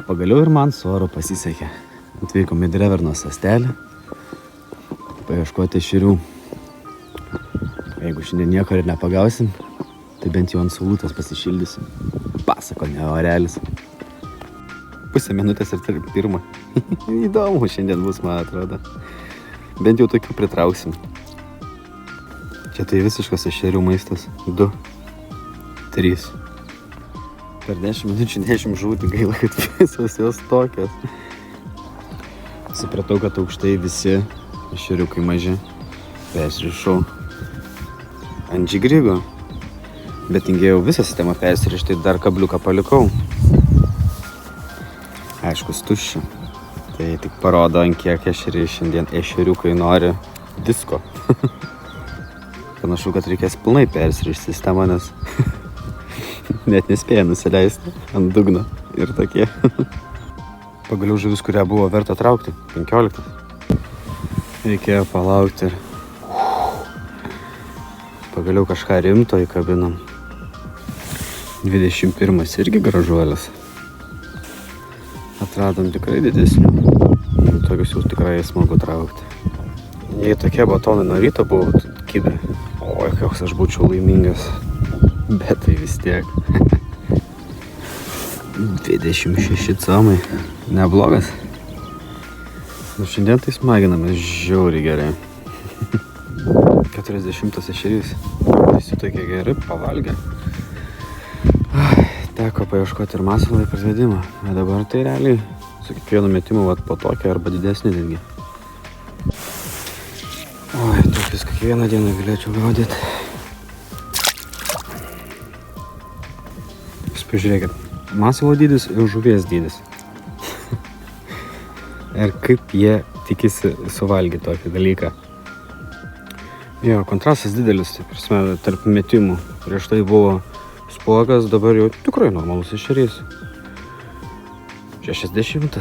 Pagaliau ir man su oru pasisekė. Atvykom į Drevernos sastelį paieškoti ešerių. Jeigu šiandien nieko ir nepagausim, tai bent jau ant saulutės pasišildysim. Pasako, ne orelis. Pusę minutės ir tarp pirmą. Įdomu šiandien bus, man atrodo. Bent jau tokių pritrauksim. Čia tai visiškas ešerių maistas. 2, 3. Per 10 minučių 10 žūti, gaila, kad visos jos tokios. Supratau, kad aukštai visi ešeriukai maži. Persirišau ant džigrigo. Bet tingėjau visą sistemą persirišti, dar kabliuką palikau. Aišku, tuščia. Tai tik parodo, ant kiek šiandien ešeriukai nori visko. Panašu, kad reikės pilnai persirišti sistemą, nes net nespėja nusileisti ant dugno ir tokie. Pagaliau žuvis, kurią buvo verta traukti, 15. Reikėjo palaukti ir pagaliau kažką rimto įkabinom. 21 irgi gražuolis. Atradom tikrai didesnių. Tokius jau tikrai smagu traukti. Jei tokie batonai nuo ryto buvo kibę, oi, koks aš būčiau laimingas. Bet tai vis tiek. 26 camai. Neblogas. Nu, šiandien tai smaginamės žiauriai gerai. 40 ešerys. Visi tokie geri, pavalgę. Teko paieškoti ir masalą, ir pradvedimą. Bet dabar tai realiai su kiekvienu metimu po tokią arba didesnį netgi. Oi, tokius kiekvieną dieną galėčiau gaudyti. Jūs pažiūrėkit, masalo dydis ir žuvies dydis. Ir kaip jie tikisi suvalgyti tokį dalyką. Jo, kontrastas didelis, tai prasme, tarp metimų. Prieš tai buvo spuogas, dabar jau tikrai normalus ešerys. 60.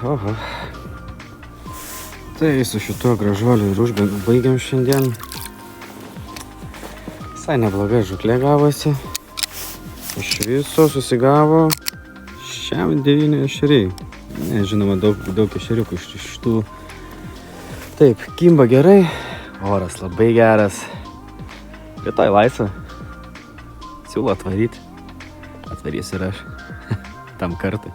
Oho. Tai su šituo gražuoliu ir baigiam šiandien. Visai nebloga žuklė gavosi. Iš viso susigavo šiam 9 ešeriai. Žinoma, daug ešeriukų iš tų. Taip, kimba gerai. Oras labai geras. Rytoj laisva. Siūlo atvaryti. Atvarysiu ir aš. Tam kartui.